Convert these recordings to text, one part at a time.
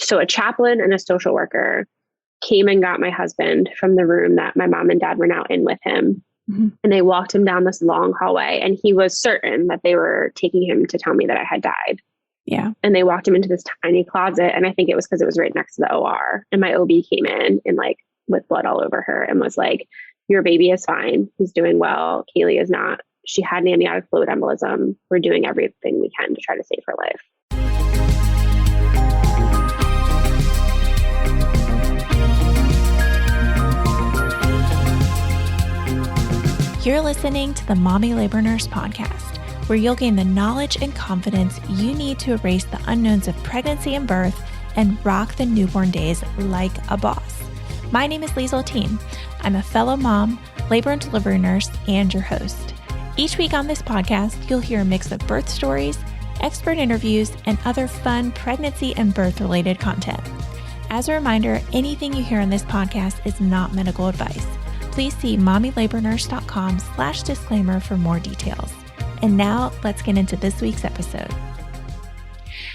So a chaplain and a social worker came and got my husband from the room that my mom and dad were now in with him. Mm-hmm. And they walked him down this long hallway, and he was certain that they were taking him to tell me that I had died. Yeah. And they walked him into this tiny closet. And I think it was because it was right next to the OR. And my OB came in and like with blood all over her and was like, your baby is fine. He's doing well. Kayleigh is not. She had an amniotic fluid embolism. We're doing everything we can to try to save her life. You're listening to the Mommy Labor Nurse podcast, where you'll gain the knowledge and confidence you need to erase the unknowns of pregnancy and birth and rock the newborn days like a boss. My name is Liesl Teen. I'm a fellow mom, labor and delivery nurse, and your host. Each week on this podcast, you'll hear a mix of birth stories, expert interviews, and other fun pregnancy and birth-related content. As a reminder, anything you hear on this podcast is not medical advice. Please see mommylabornurse.com/disclaimer for more details. And now let's get into this week's episode.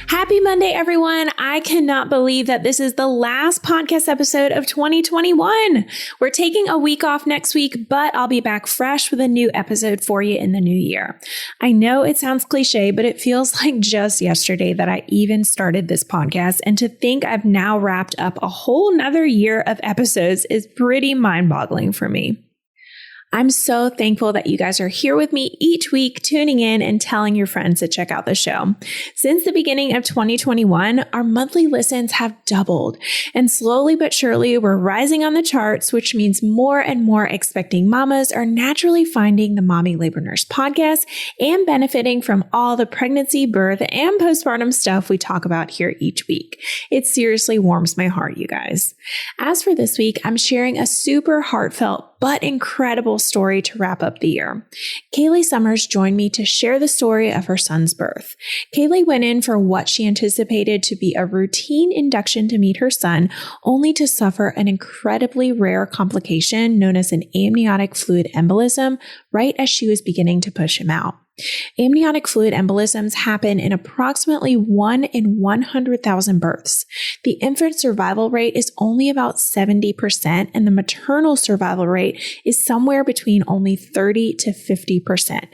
Happy Monday, everyone. I cannot believe that this is the last podcast episode of 2021. We're taking a week off next week, but I'll be back fresh with a new episode for you in the new year. I know it sounds cliche, but it feels like just yesterday that I even started this podcast. And to think I've now wrapped up a whole nother year of episodes is pretty mind-boggling for me. I'm so thankful that you guys are here with me each week, tuning in and telling your friends to check out the show. Since the beginning of 2021, our monthly listens have doubled, and slowly but surely we're rising on the charts, which means more and more expecting mamas are naturally finding the Mommy Labor Nurse podcast and benefiting from all the pregnancy, birth, and postpartum stuff we talk about here each week. It seriously warms my heart, you guys. As for this week, I'm sharing a super heartfelt but incredible story to wrap up the year. Kayleigh Summers joined me to share the story of her son's birth. Kayleigh went in for what she anticipated to be a routine induction to meet her son, only to suffer an incredibly rare complication known as an amniotic fluid embolism right as she was beginning to push him out. Amniotic fluid embolisms happen in approximately 1 in 100,000 births. The infant survival rate is only about 70%, and the maternal survival rate is somewhere between only 30 to 50%.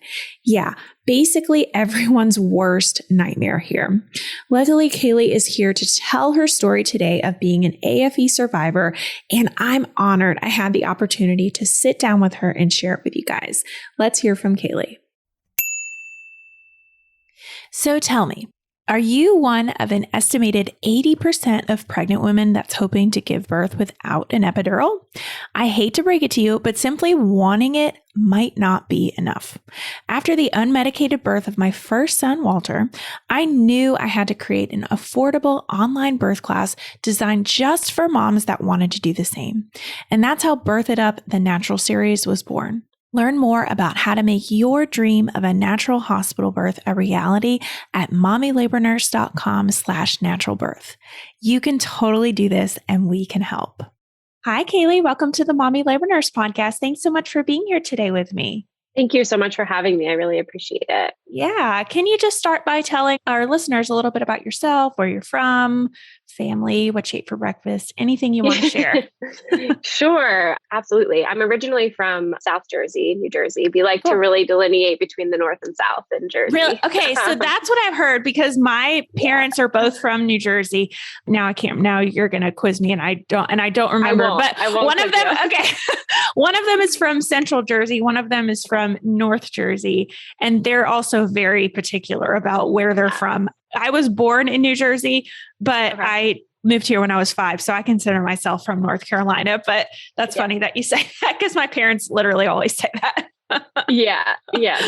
Yeah, basically everyone's worst nightmare here. Luckily, Kayleigh is here to tell her story today of being an AFE survivor, and I'm honored I had the opportunity to sit down with her and share it with you guys. Let's hear from Kayleigh. So tell me, are you one of an estimated 80% of pregnant women that's hoping to give birth without an epidural? I hate to break it to you, but simply wanting it might not be enough. After the unmedicated birth of my first son, Walter, I knew I had to create an affordable online birth class designed just for moms that wanted to do the same. And that's how Birth It Up, the Natural series, was born. Learn more about how to make your dream of a natural hospital birth a reality at mommylabornurse.com/naturalbirth. You can totally do this, and we can help. Hi, Kayleigh. Welcome to the Mommy Labor Nurse podcast. Thanks so much for being here today with me. Thank you so much for having me. I really appreciate it. Yeah. Can you just start by telling our listeners a little bit about yourself, where you're from, family, what you ate for breakfast, anything you want to share? Sure. Absolutely. I'm originally from South Jersey, New Jersey. We like to really delineate between the North and South in Jersey. Really? Okay. So that's what I've heard because my parents are both from New Jersey. Now you're going to quiz me and I don't remember, I won't one of them, okay. One of them is from Central Jersey. One of them is from North Jersey. And they're also very particular about where they're from. I was born in New Jersey, but I moved here when I was 5. So I consider myself from North Carolina, but that's funny that you say that because my parents literally always say that. Yeah.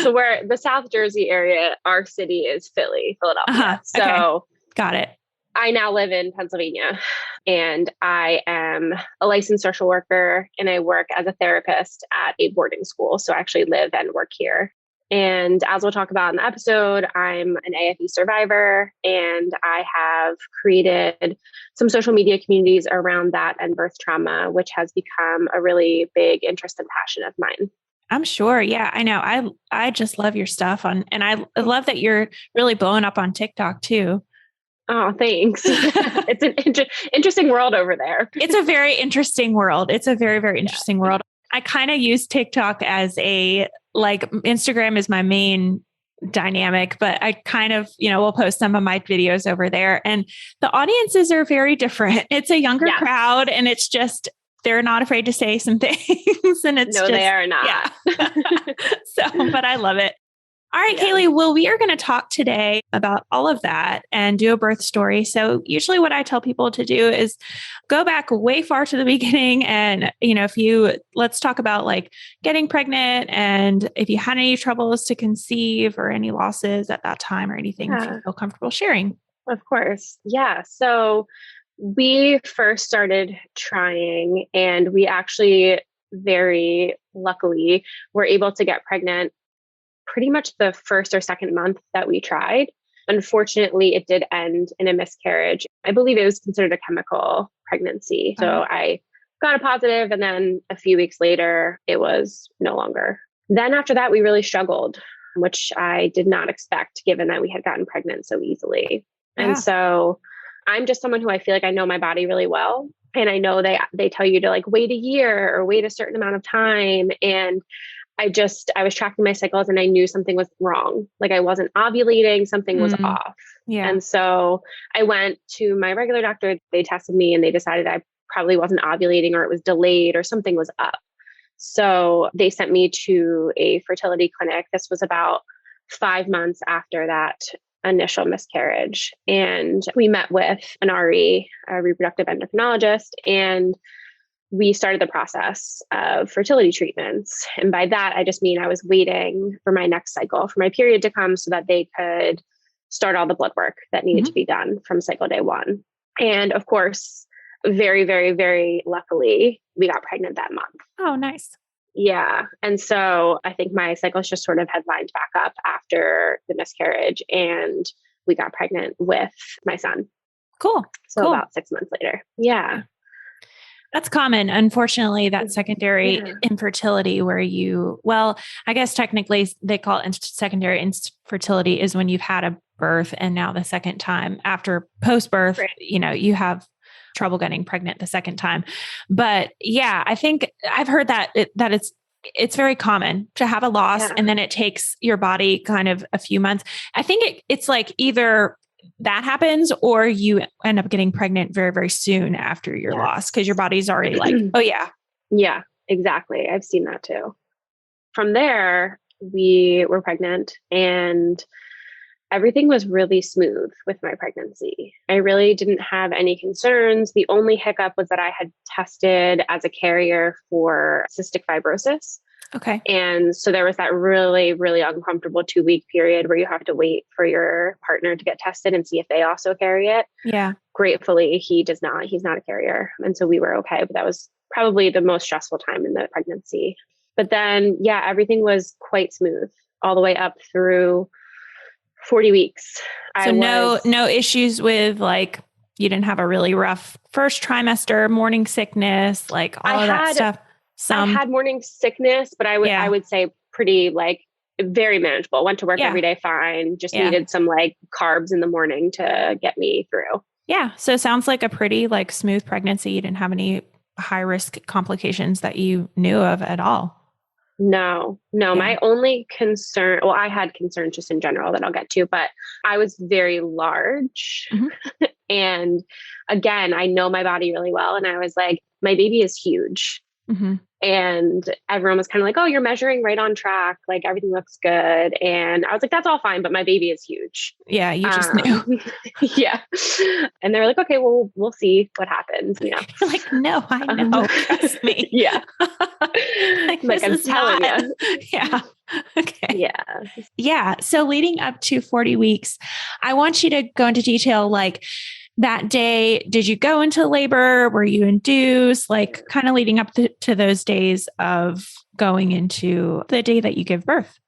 So where the South Jersey area, our city is Philadelphia. So got it. I now live in Pennsylvania, and I am a licensed social worker, and I work as a therapist at a boarding school. So I actually live and work here. And as we'll talk about in the episode, I'm an AFE survivor, and I have created some social media communities around that and birth trauma, which has become a really big interest and passion of mine. I'm sure. Yeah, I know. I just love your stuff and I love that you're really blowing up on TikTok too. Oh, thanks. It's an interesting world over there. It's a very interesting world. It's a very, very interesting world. I kind of use TikTok as Instagram is my main dynamic, but I kind of, will post some of my videos over there, and the audiences are very different. It's a younger crowd, and it's just, they're not afraid to say some things. And it's they are not. Yeah. But I love it. All right, Kayleigh, well, we are going to talk today about all of that and do a birth story. So usually what I tell people to do is go back way far to the beginning. And, let's talk about getting pregnant, and if you had any troubles to conceive or any losses at that time or anything, if you feel comfortable sharing. Of course. Yeah. So we first started trying, and we actually very luckily were able to get pregnant pretty much the first or second month that we tried. Unfortunately, it did end in a miscarriage. I believe it was considered a chemical pregnancy. So I got a positive, and then a few weeks later, it was no longer. Then after that, we really struggled, which I did not expect given that we had gotten pregnant so easily. Yeah. And so I'm just someone who I feel like I know my body really well. And I know they tell you to wait a year or wait a certain amount of time. And I was tracking my cycles, and I knew something was wrong. I wasn't ovulating, something was off. Yeah. And so I went to my regular doctor. They tested me, and they decided I probably wasn't ovulating, or it was delayed, or something was up. So they sent me to a fertility clinic. This was about 5 months after that initial miscarriage. And we met with an RE, a reproductive endocrinologist, and we started the process of fertility treatments. And by that, I just mean I was waiting for my next cycle, for my period to come, so that they could start all the blood work that needed to be done from cycle day 1. And of course, very, very, very luckily, we got pregnant that month. Oh, nice. Yeah. And so I think my cycles just sort of had lined back up after the miscarriage, and we got pregnant with my son. Cool. So about 6 months later. Yeah. That's common. Unfortunately, that secondary infertility where I guess technically they call it secondary infertility is when you've had a birth, and now the second time after post-birth, you have trouble getting pregnant the second time. But yeah, I think I've heard that it's very common to have a loss, and then it takes your body kind of a few months. I think it's either that happens, or you end up getting pregnant very, very soon after your loss, because your body's already oh yeah. Yeah, exactly. I've seen that too. From there, we were pregnant, and everything was really smooth with my pregnancy. I really didn't have any concerns. The only hiccup was that I had tested as a carrier for cystic fibrosis. Okay. And so there was that really, really uncomfortable 2-week period where you have to wait for your partner to get tested and see if they also carry it. Yeah. Gratefully, he does not. He's not a carrier. And so we were okay. But that was probably the most stressful time in the pregnancy. But then, everything was quite smooth all the way up through 40 weeks. So no issues with you didn't have a really rough first trimester, morning sickness, all of that stuff. I had morning sickness, but I would say pretty very manageable. Went to work every day fine. Just needed some carbs in the morning to get me through. Yeah. So it sounds like a pretty smooth pregnancy. You didn't have any high risk complications that you knew of at all. No. My only concern, I had concerns just in general that I'll get to, but I was very large. Mm-hmm. And again, I know my body really well. And I was like, my baby is huge. Mm-hmm. And everyone was kind of like, oh, you're measuring right on track. Everything looks good. And I was like, that's all fine, but my baby is huge. Yeah. You just knew. Yeah. And they were like, okay, well, we'll see what happens. You're like, no, I know. Trust me. Yeah. I'm telling you. Yeah. Okay. Yeah. Yeah. So leading up to 40 weeks, I want you to go into detail, that day, did you go into labor? Were you induced? Kind of leading up to those days of going into the day that you give birth.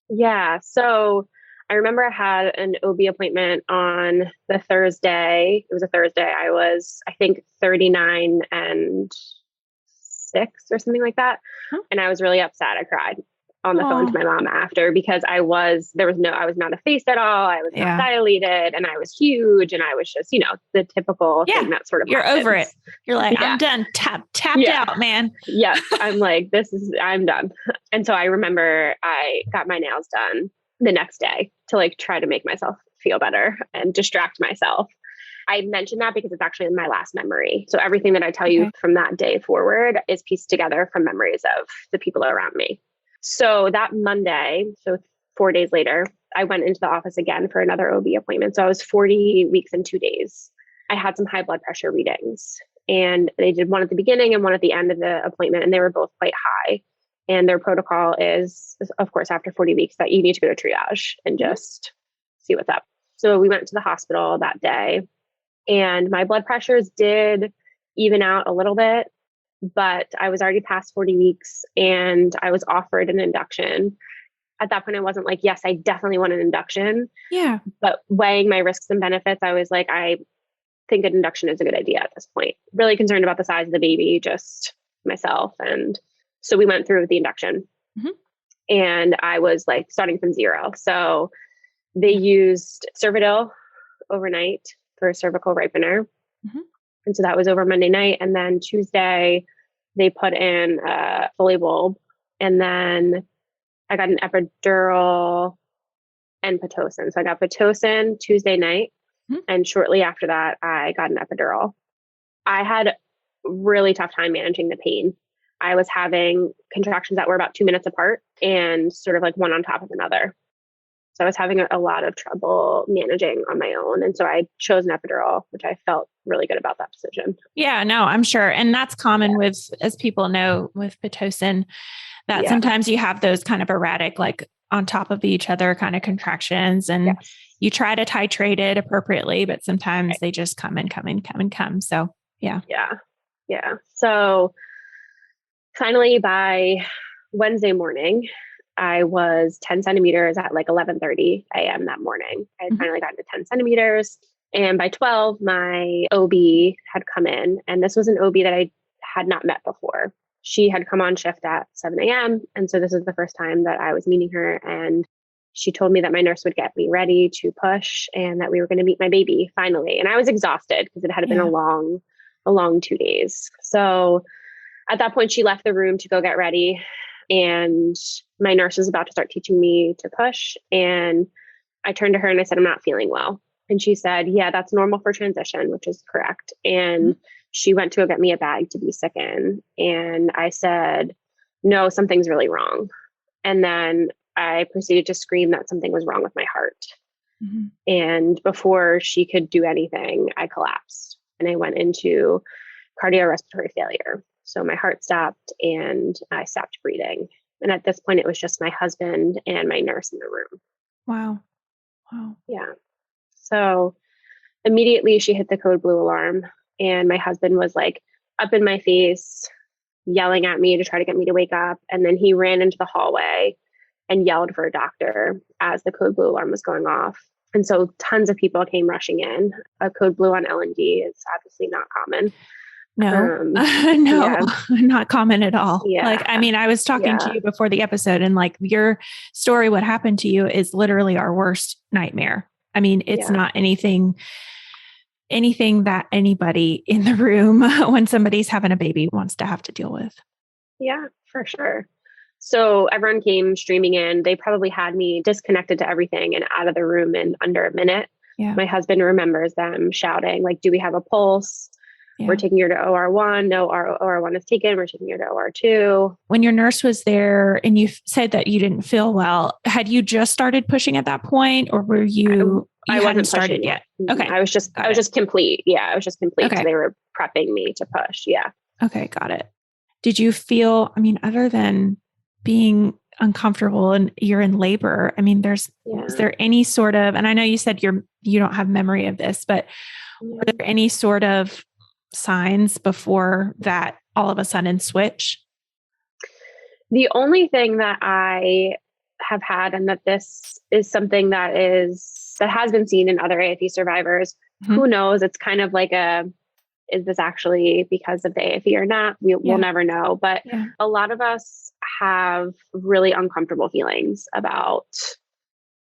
Yeah. So I remember I had an OB appointment on the Thursday. It was a Thursday. I was, I think, 39 and 6 or something like that. Huh. And I was really upset. I cried on the phone to my mom after, because I was not effaced at all. I was not dilated, and I was huge, and I was just, the typical thing that sort of you're happens. over it. You're like, I'm done. Tapped out, man. Yes. I'm like, I'm done. And so I remember I got my nails done the next day to like try to make myself feel better and distract myself. I mentioned that because it's actually my last memory. So everything that I tell you from that day forward is pieced together from memories of the people around me. So that Monday, so 4 days later, I went into the office again for another OB appointment. So I was 40 weeks and 2 days. I had some high blood pressure readings, and they did one at the beginning and one at the end of the appointment, and they were both quite high. And their protocol is, of course, after 40 weeks that you need to go to triage and just see what's up. So we went to the hospital that day, and my blood pressures did even out a little bit, but I was already past 40 weeks and I was offered an induction. At that point, I wasn't like, yes, I definitely want an induction. Yeah. But weighing my risks and benefits, I was like, I think an induction is a good idea at this point. Really concerned about the size of the baby, just myself. And so we went through with the induction. And I was like starting from zero. So they used Cervidil overnight for cervical ripener. And so that was over Monday night. And then Tuesday, they put in a Foley bulb. And then I got an epidural and Pitocin. So I got Pitocin Tuesday night. And shortly after that, I got an epidural. I had a really tough time managing the pain. I was having contractions that were about 2 minutes apart and sort of like one on top of another. So I was having a lot of trouble managing on my own. And so I chose an epidural, which I felt really good about that decision. Yeah, no, I'm sure. And that's common with, as people know, with Pitocin, that sometimes you have those kind of erratic, like on top of each other kind of contractions, and you try to titrate it appropriately, but sometimes they just come and come and come and come. So yeah. So finally by Wednesday morning, I was 10 centimeters at like 11:30 a.m. that morning. I had finally gotten to 10 centimeters. And by 12, my OB had come in. And this was an OB that I had not met before. She had come on shift at 7 a.m. And so this was the first time that I was meeting her. And she told me that my nurse would get me ready to push and that we were going to meet my baby finally. And I was exhausted because it had been a long 2 days. So at that point, she left the room to go get ready. And my nurse was about to start teaching me to push. And I turned to her and I said, I'm not feeling well. And she said, yeah, that's normal for transition, which is correct. And she went to go get me a bag to be sick in. And I said, no, something's really wrong. And then I proceeded to scream that something was wrong with my heart. And before she could do anything, I collapsed and I went into cardiorespiratory failure. So my heart stopped and I stopped breathing. And at this point, it was just my husband and my nurse in the room. Wow. Yeah. So immediately she hit the code blue alarm, and my husband was like up in my face, yelling at me to try to get me to wake up. And then he ran into the hallway and yelled for a doctor as the code blue alarm was going off. And so tons of people came rushing in. A code blue on L&D is obviously not common. No, not common at all. Like, I mean, I was talking to you before the episode, and like your story, what happened to you is literally our worst nightmare. I mean, it's not anything that anybody in the room when somebody's having a baby wants to have to deal with. Yeah, for sure. So everyone came streaming in. They probably had me disconnected to everything and out of the room in under a minute. My husband remembers them shouting, like, do we have a pulse? We're taking her to OR1. No, our OR1 is taken. We're taking her to OR2. When your nurse was there and you said that you didn't feel well, had you just started pushing at that point, or were you hadn't started yet? Okay. I was just complete. Yeah, I was just complete. Okay. So they were prepping me to push. Yeah. Okay. Got it. Did you feel, I mean, other than being uncomfortable and you're in labor, I mean, is there any sort of, and I know you said you don't have memory of this, but were there any sort of signs before that all of a sudden switch? The only thing that I have had, and that this is something that has been seen in other AFE survivors, who knows, it's kind of like a is this actually because of the AFE or not? We'll never know. But a lot of us have really uncomfortable feelings about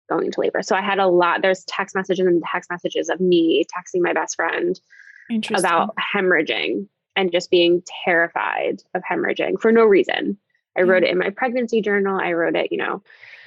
going into labor. So I had there's text messages and text messages of me texting my best friend about hemorrhaging and just being terrified of hemorrhaging for no reason. I wrote it in my pregnancy journal. I wrote it,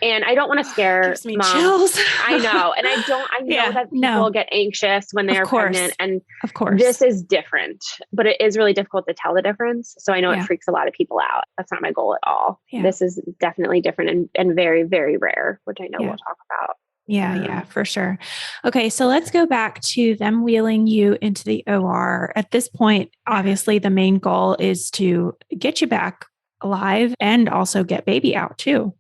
and I don't want to scare gives me moms. Chills. I know. And I know that people get anxious when they're pregnant, and of course this is different, but it is really difficult to tell the difference. So I know it freaks a lot of people out. That's not my goal at all. This is definitely different and very, very rare, which I know we'll talk about. Yeah, for sure. Okay. So let's go back to them wheeling you into the OR. At this point, obviously the main goal is to get you back alive and also get baby out too.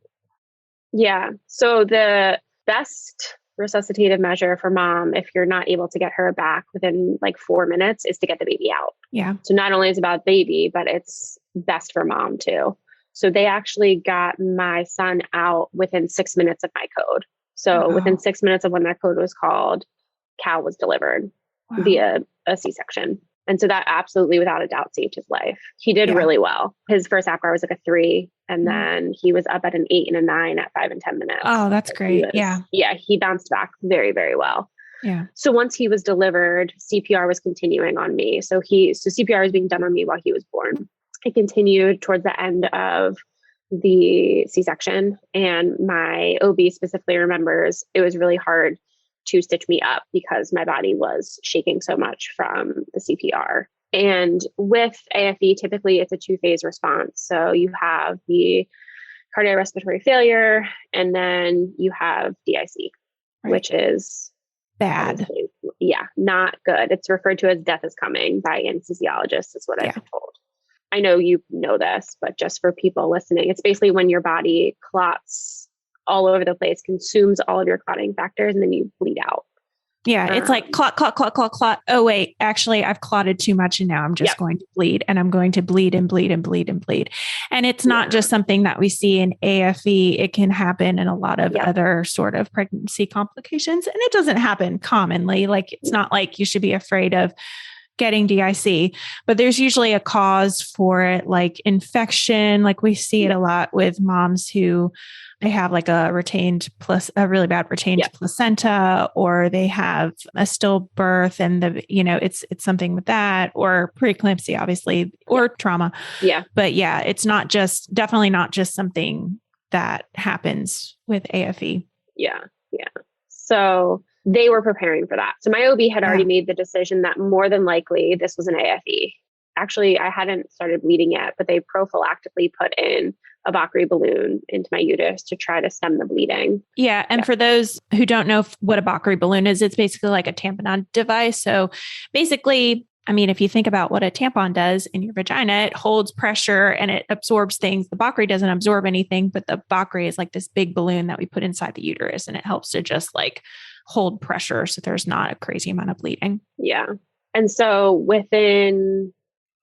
Yeah. So the best resuscitative measure for mom, if you're not able to get her back within like 4 minutes, is to get the baby out. Yeah. So not only is it about baby, but it's best for mom too. So they actually got my son out within 6 minutes of my code. So within 6 minutes of when that code was called, Cal was delivered via a C-section. And so that absolutely, without a doubt, saved his life. He did really well. His first APGAR was like a 3, and then he was up at an 8 and a 9 at 5 and 10 minutes. Oh, that's great. He bounced back very, very well. Yeah. So once he was delivered, CPR was continuing on me. So CPR was being done on me while he was born. It continued towards the end of the C-section, and my OB specifically remembers it was really hard to stitch me up because my body was shaking so much from the CPR. And with AFE, typically it's a 2-phase response. So you have the cardiorespiratory failure, and then you have DIC, which is bad. Not good. It's referred to as death is coming by anesthesiologists, is what I've been told. I know you know this, but just for people listening, it's basically when your body clots all over the place, consumes all of your clotting factors, and then you bleed out. Yeah. It's like clot. Oh, wait, actually I've clotted too much and now I'm just going to bleed, and I'm going to bleed and bleed and bleed and bleed. And it's not just something that we see in AFE. It can happen in a lot of other sort of pregnancy complications, and it doesn't happen commonly. Like, it's not like you should be afraid of getting DIC, but there's usually a cause for it, like infection. Like we see it a lot with moms who they have like a really bad retained placenta, or they have a stillbirth and it's something with that, or preeclampsia, obviously, or trauma. Yeah. But it's definitely not just something that happens with AFE. Yeah. Yeah. So they were preparing for that. So my OB had already made the decision that more than likely this was an AFE. Actually, I hadn't started bleeding yet, but they prophylactically put in a Bakri balloon into my uterus to try to stem the bleeding. Yeah. And for those who don't know what a Bakri balloon is, it's basically like a tampon device. So basically, I mean, if you think about what a tampon does in your vagina, it holds pressure and it absorbs things. The Bakri doesn't absorb anything, but the Bakri is like this big balloon that we put inside the uterus, and it helps to just like hold pressure so there's not a crazy amount of bleeding. Yeah. And so within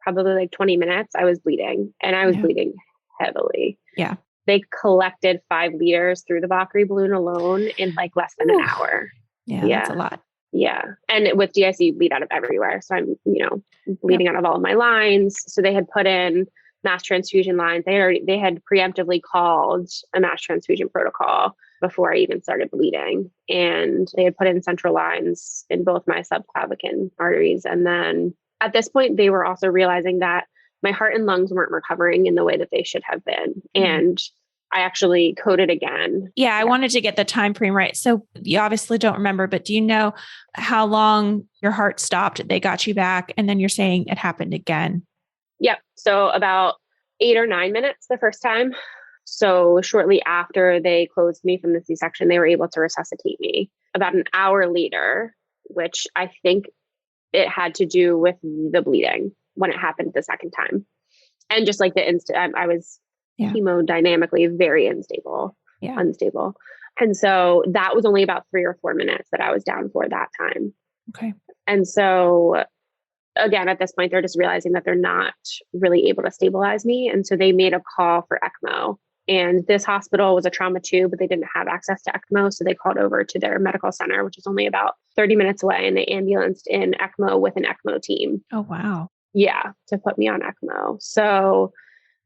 probably like 20 minutes, I was bleeding, and I was bleeding heavily. Yeah. They collected 5 liters through the Bakri balloon alone in like less than an hour. Yeah. That's a lot. Yeah. And with DIC, you bleed out of everywhere. So I'm, bleeding out of all of my lines. So they had put in mass transfusion lines. They had preemptively called a mass transfusion protocol before I even started bleeding. And they had put in central lines in both my subclavian arteries. And then at this point, they were also realizing that my heart and lungs weren't recovering in the way that they should have been. And I actually coded again. Yeah, I wanted to get the time frame right. So you obviously don't remember, but do you know how long your heart stopped? They got you back, and then you're saying it happened again. Yep. So about 8 or 9 minutes the first time. So shortly after they closed me from the C-section, they were able to resuscitate me. About an hour later, which I think it had to do with the bleeding when it happened the second time. And just like the instant, I was hemodynamically very unstable. And so that was only about 3 or 4 minutes that I was down for that time. Okay. And so again, at this point, they're just realizing that they're not really able to stabilize me. And so they made a call for ECMO. And this hospital was a trauma too, but they didn't have access to ECMO. So they called over to their medical center, which is only about 30 minutes away. And they ambulanced in ECMO with an ECMO team. Oh, wow. Yeah, to put me on ECMO. So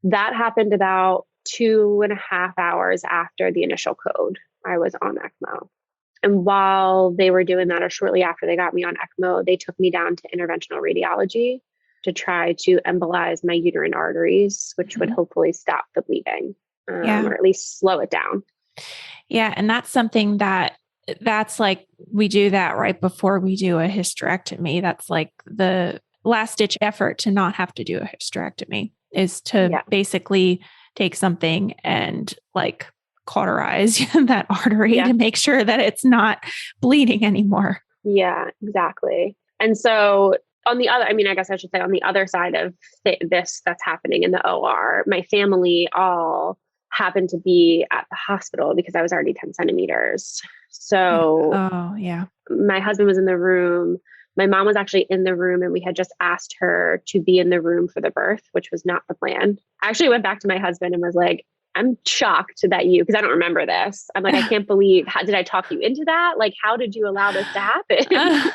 that happened about 2.5 hours after the initial code. I was on ECMO. And while they were doing that, or shortly after they got me on ECMO, they took me down to interventional radiology to try to embolize my uterine arteries, which would hopefully stop the bleeding, or at least slow it down. Yeah. And that's something that's like, we do that right before we do a hysterectomy. That's like the last ditch effort to not have to do a hysterectomy, is to basically take something and like cauterize that artery to make sure that it's not bleeding anymore. Yeah, exactly. And so on the other, I guess I should say on the other side of this that's happening in the OR, my family all happened to be at the hospital because I was already 10 centimeters. So my husband was in the room. My mom was actually in the room, and we had just asked her to be in the room for the birth, which was not the plan. I actually went back to my husband and was like, I'm shocked that because I don't remember this. I'm like, I can't believe, did I talk you into that? Like, how did you allow this to happen?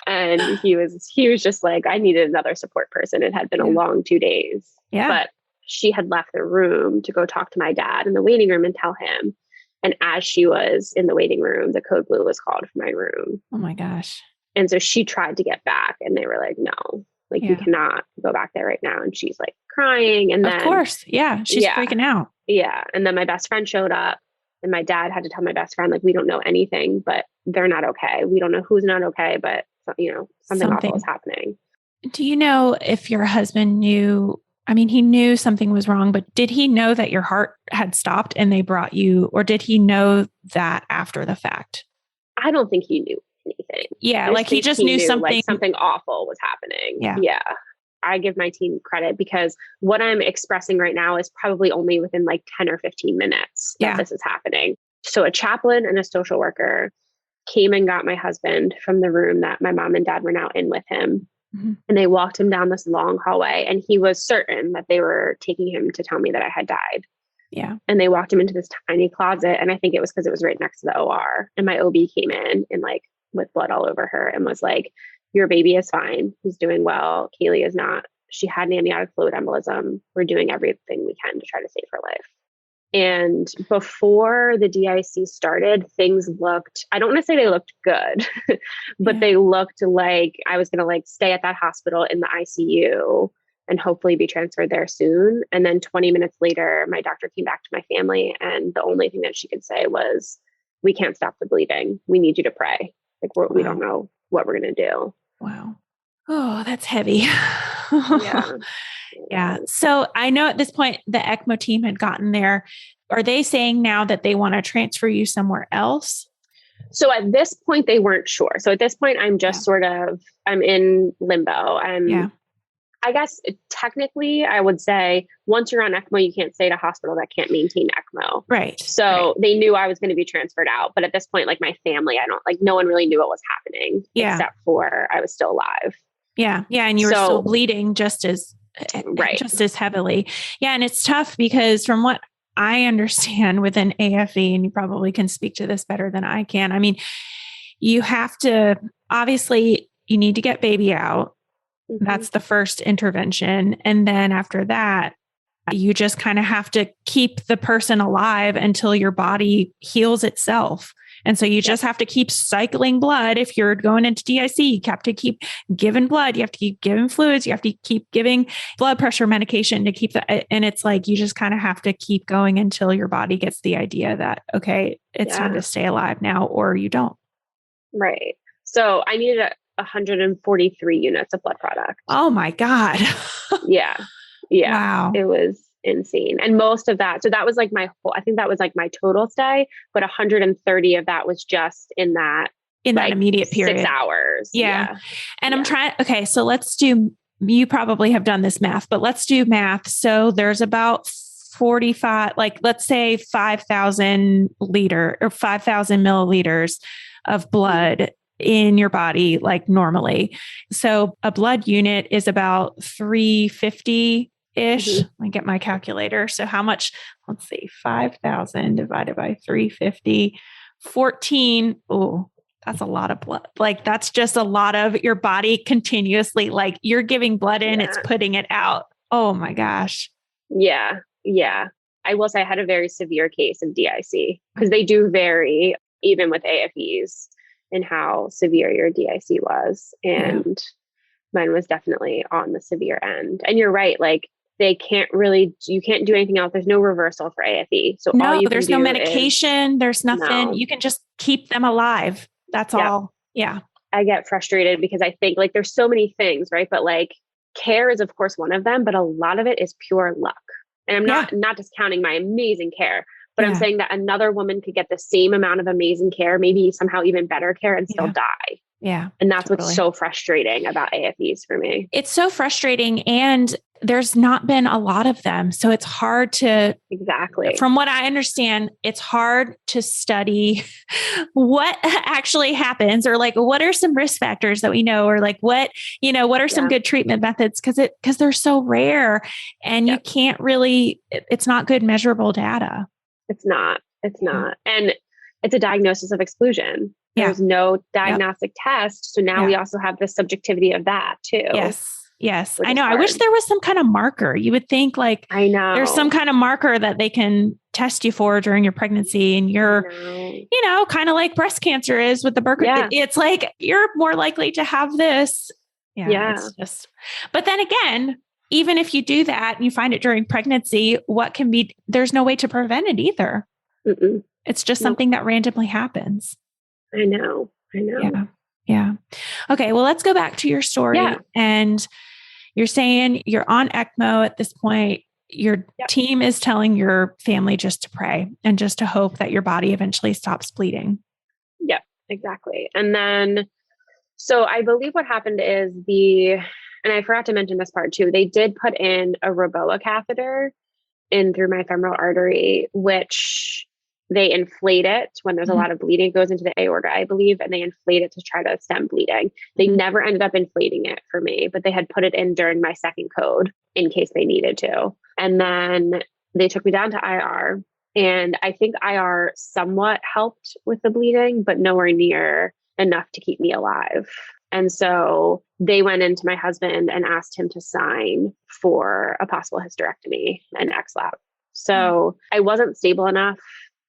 And he was just like, I needed another support person. It had been a long 2 days. Yeah. But she had left the room to go talk to my dad in the waiting room and tell him. And as she was in the waiting room, the code blue was called for my room. Oh my gosh. And so she tried to get back, and they were like, no, like you cannot go back there right now. And she's like crying. And then, of course. Yeah. She's freaking out. Yeah. And then my best friend showed up, and my dad had to tell my best friend, like, we don't know anything, but they're not okay. We don't know who's not okay, but something awful is happening. Do you know if your husband knew, he knew something was wrong, but did he know that your heart had stopped and they brought you, or did he know that after the fact? I don't think he knew anything. Yeah. Like he just knew something. Like something awful was happening. Yeah. Yeah. I give my team credit because what I'm expressing right now is probably only within like 10 or 15 minutes that this is happening. So a chaplain and a social worker came and got my husband from the room that my mom and dad were now in with him. Mm-hmm. And they walked him down this long hallway, and he was certain that they were taking him to tell me that I had died. Yeah. And they walked him into this tiny closet. And I think it was because it was right next to the OR. And my OB came in and like with blood all over her and was like, your baby is fine. He's doing well. Kayleigh is not. She had an amniotic fluid embolism. We're doing everything we can to try to save her life. And before the DIC started, things looked, I don't want to say they looked good, but they looked like I was going to like stay at that hospital in the ICU and hopefully be transferred there soon. And then 20 minutes later, my doctor came back to my family, and the only thing that she could say was, we can't stop the bleeding. We need you to pray. Like we don't know what we're going to do. Wow. Oh, that's heavy. Yeah. So I know at this point the ECMO team had gotten there. Are they saying now that they want to transfer you somewhere else? So at this point, they weren't sure. So at this point, I'm just I'm in limbo. I guess technically I would say once you're on ECMO, you can't stay at a hospital that can't maintain ECMO. Right. So they knew I was going to be transferred out. But at this point, like my family, no one really knew what was happening except for I was still alive. Yeah. Yeah. And you were still bleeding just as heavily. Yeah. And it's tough because from what I understand with an AFE, and you probably can speak to this better than I can. You have to, obviously you need to get baby out. Mm-hmm. That's the first intervention. And then after that, you just kind of have to keep the person alive until your body heals itself. And so you just have to keep cycling blood. If you're going into DIC, you have to keep giving blood. You have to keep giving fluids. You have to keep giving blood pressure medication to keep and it's like, you just kind of have to keep going until your body gets the idea that, okay, it's time to stay alive now, or you don't. Right. So I needed 143 units of blood product. Oh my God. Yeah. Wow. It was insane. And most of that, so that was like I think that was like my total stay, but 130 of that was just in that immediate period. 6 hours. Yeah. And I'm trying, okay, so let's do, you probably have done this math, but let's do math. So there's about 45, like let's say 5,000 milliliters of blood in your body, like normally. So a blood unit is about 350 Let me get my calculator. So how much, let's see, 5,000 divided by 350, 14. Oh, that's a lot of blood. Like that's just a lot of your body continuously, like you're giving blood in, it's putting it out. Oh my gosh. Yeah. Yeah. I will say I had a very severe case of DIC because they do vary even with AFEs in how severe your DIC was. And mine was definitely on the severe end. And you're right. Like you can't do anything else. There's no reversal for AFE. So there's no medication. There's nothing. You can just keep them alive. That's all. Yeah. I get frustrated because I think like there's so many things, right? But like care is of course one of them, but a lot of it is pure luck. And I'm not discounting my amazing care, but I'm saying that another woman could get the same amount of amazing care, maybe somehow even better care and still die. Yeah. And that's what's so frustrating about AFEs for me. It's so frustrating. And there's not been a lot of them. So it's hard to, from what I understand, it's hard to study what actually happens or like, what are some risk factors that we know, or like what are some good treatment methods? Cause they're so rare and you can't really, it's not good measurable data. It's not. And it's a diagnosis of exclusion. There's no diagnostic test. So now we also have the subjectivity of that too. Yes. I know. I wish there was some kind of marker. You would think like, I know there's some kind of marker that they can test you for during your pregnancy and you're, kind of like breast cancer is with the BRCA. It's like, you're more likely to have this. It's just, but then again, even if you do that and you find it during pregnancy, there's no way to prevent it either. Mm-mm. It's just something that randomly happens. I know. Yeah. Okay. Well, let's go back to your story. Yeah. And you're saying you're on ECMO at this point. Your team is telling your family just to pray and just to hope that your body eventually stops bleeding. Yep, exactly. And then, so I believe what happened is and I forgot to mention this part too, they did put in a Roboa catheter in through my femoral artery, which they inflate it when there's a lot of bleeding. It goes into the aorta, I believe, and they inflate it to try to stem bleeding. They never ended up inflating it for me, but they had put it in during my second code in case they needed to. And then they took me down to IR. And I think IR somewhat helped with the bleeding, but nowhere near enough to keep me alive. And so they went into my husband and asked him to sign for a possible hysterectomy and XLAP. So I wasn't stable enough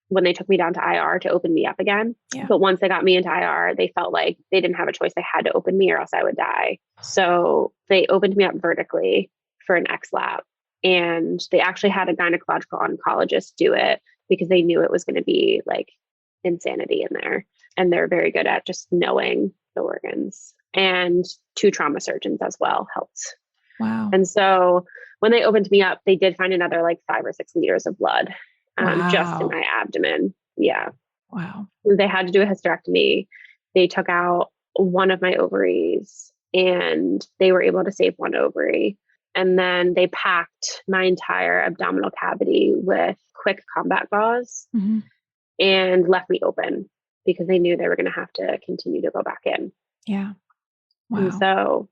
when they took me down to IR to open me up again. Yeah. But once they got me into IR, they felt like they didn't have a choice. They had to open me or else I would die. So they opened me up vertically for an XLAP. And they actually had a gynecological oncologist do it because they knew it was going to be like insanity in there. And they're very good at just knowing the organs. And 2 trauma surgeons as well helped. Wow. And so when they opened me up, they did find another like 5 or 6 liters of blood just in my abdomen. Yeah. Wow. They had to do a hysterectomy. They took out one of my ovaries and they were able to save one ovary. And then they packed my entire abdominal cavity with quick combat gauze and left me open because they knew they were going to have to continue to go back in. Yeah. Wow. And so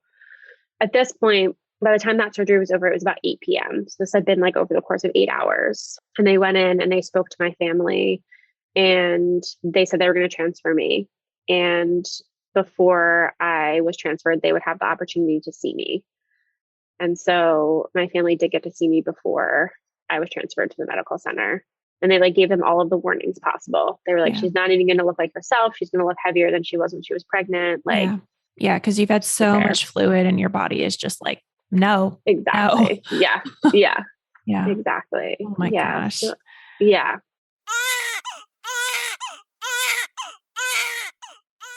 at this point, by the time that surgery was over, it was about 8 p.m. So this had been like over the course of 8 hours. And they went in and they spoke to my family and they said they were going to transfer me. And before I was transferred, they would have the opportunity to see me. And so my family did get to see me before I was transferred to the medical center. And they like gave them all of the warnings possible. They were like, she's not even going to look like herself. She's going to look heavier than she was when she was pregnant. Like, yeah. Cause you've had so much fluid and your body is just like, no. Exactly. No. Yeah. Yeah. Yeah. Exactly. Oh my gosh. So, yeah.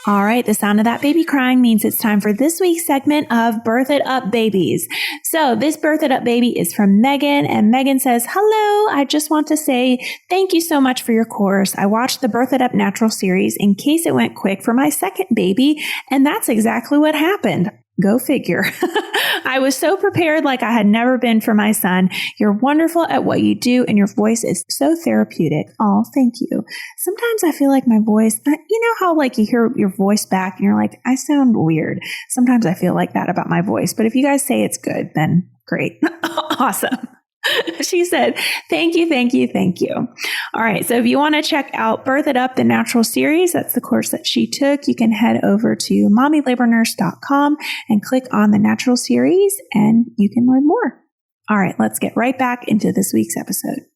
All right. The sound of that baby crying means it's time for this week's segment of Birth It Up Babies. So this Birth It Up baby is from Megan, and Megan says, hello. I just want to say thank you so much for your course. I watched the Birth It Up Natural series in case it went quick for my second baby, and that's exactly what happened. Go figure. I was so prepared like I had never been for my son. You're wonderful at what you do and your voice is so therapeutic. Oh, thank you. Sometimes I feel like my voice, you know how like you hear your voice back and you're like, I sound weird. Sometimes I feel like that about my voice, but if you guys say it's good, then great. Awesome. She said, thank you, thank you, thank you. All right. So if you want to check out Birth It Up, the Natural Series, that's the course that she took. You can head over to mommylabornurse.com and click on the Natural Series and you can learn more. All right. Let's get right back into this week's episode.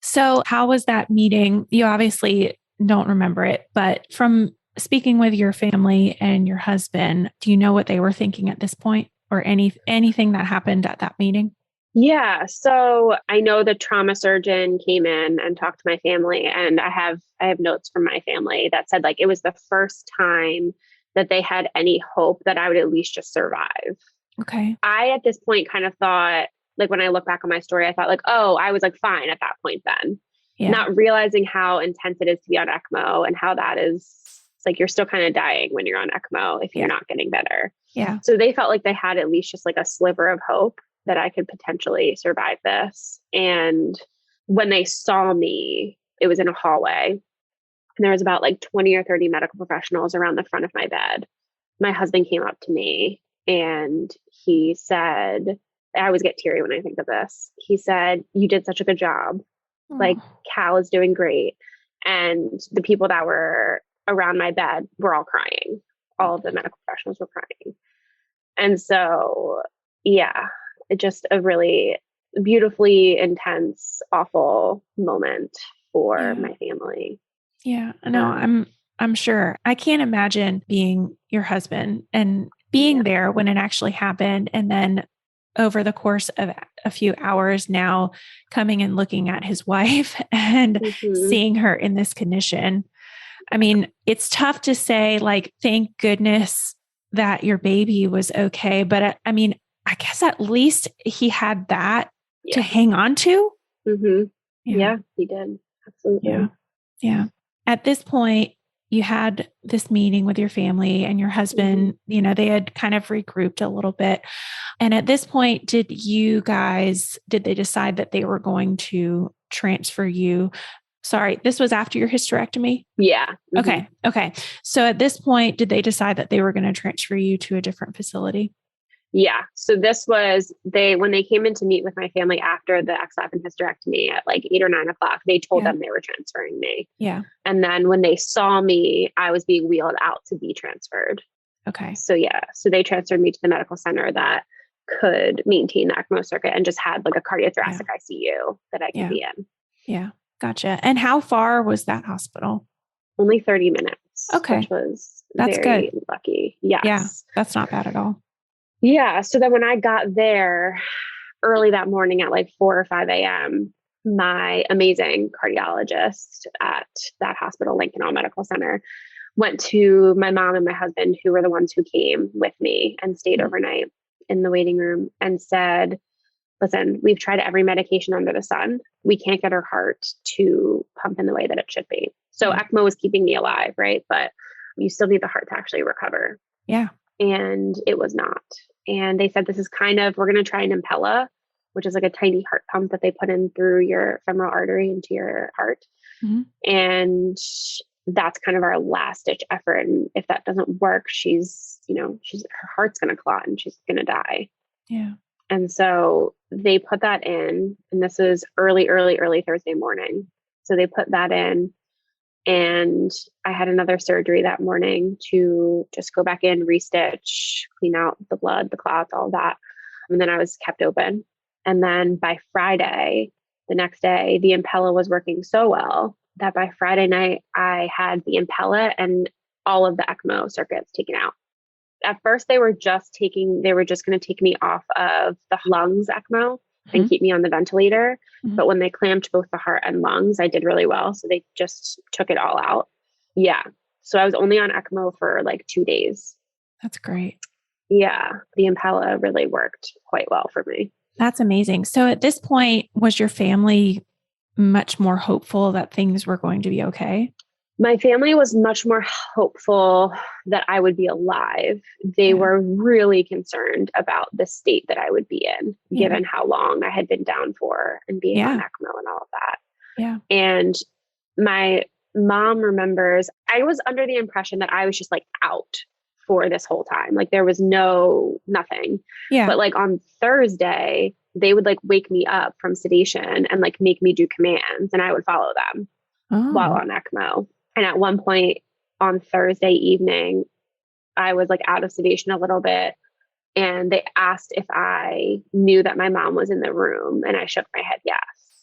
So how was that meeting? You obviously don't remember it, but from speaking with your family and your husband, do you know what they were thinking at this point or anything that happened at that meeting? Yeah. So I know the trauma surgeon came in and talked to my family, and I have notes from my family that said like it was the first time that they had any hope that I would at least just survive. Okay. I at this point kind of thought, like when I look back on my story, I thought like, oh, I was like fine at that point then. Yeah. Not realizing how intense it is to be on ECMO and how that is like you're still kind of dying when you're on ECMO if you're not getting better. Yeah. So they felt like they had at least just like a sliver of hope that I could potentially survive this. And when they saw me, it was in a hallway and there was about like 20 or 30 medical professionals around the front of my bed. My husband came up to me and he said, I always get teary when I think of this. He said, you did such a good job. Oh. Like Cal is doing great. And the people that were around my bed were all crying. All of the medical professionals were crying. And so, yeah, just a really beautifully intense, awful moment for my family. Yeah, no, I'm sure. I can't imagine being your husband and being there when it actually happened. And then over the course of a few hours now coming and looking at his wife and seeing her in this condition. I mean, it's tough to say like, thank goodness that your baby was okay. But I mean, I guess at least he had that to hang on to. Mm-hmm. Yeah, he did. Absolutely. Yeah. At this point, you had this meeting with your family and your husband, you know, they had kind of regrouped a little bit. And at this point, did they decide that they were going to transfer you? Sorry, this was after your hysterectomy? Yeah. Mm-hmm. Okay. So at this point, did they decide that they were going to transfer you to a different facility? Yeah. So this was when they came in to meet with my family after the XF and hysterectomy at like 8 or 9 o'clock, they told them they were transferring me. Yeah. And then when they saw me, I was being wheeled out to be transferred. Okay. So so they transferred me to the medical center that could maintain the ECMO circuit and just had like a cardiothoracic ICU that I could be in. Yeah. Gotcha. And how far was that hospital? Only 30 minutes. Okay. Which was That's very good. Lucky. Yes. Yeah. That's not bad at all. Yeah. So then when I got there early that morning at like 4 or 5 a.m., my amazing cardiologist at that hospital, Lincoln All Medical Center, went to my mom and my husband, who were the ones who came with me and stayed overnight in the waiting room, and said, listen, we've tried every medication under the sun. We can't get her heart to pump in the way that it should be. So ECMO was keeping me alive, right? But you still need the heart to actually recover. Yeah. And it was not. And they said, this is we're going to try an Impella, which is like a tiny heart pump that they put in through your femoral artery into your heart. Mm-hmm. And that's kind of our last ditch effort. And if that doesn't work, her heart's going to clot and she's going to die. Yeah. And so they put that in, and this was early Thursday morning. So they put that in, and I had another surgery that morning to just go back in, restitch, clean out the blood, the clots, all of that. And then I was kept open. And then by Friday, the next day, the Impella was working so well that by Friday night, I had the Impella and all of the ECMO circuits taken out. At first, they were just going to take me off of the lungs ECMO and keep me on the ventilator. Mm-hmm. But when they clamped both the heart and lungs, I did really well. So they just took it all out. Yeah. So I was only on ECMO for like 2 days. That's great. Yeah. The Impella really worked quite well for me. That's amazing. So at this point, was your family much more hopeful that things were going to be okay? My family was much more hopeful that I would be alive. They were really concerned about the state that I would be in, given how long I had been down for and being on ECMO and all of that. Yeah. And my mom remembers I was under the impression that I was just like out for this whole time. Like there was nothing. Yeah. But like on Thursday, they would like wake me up from sedation and like make me do commands, and I would follow them while on ECMO. And at one point on Thursday evening, I was like out of sedation a little bit, and they asked if I knew that my mom was in the room, and I shook my head yes.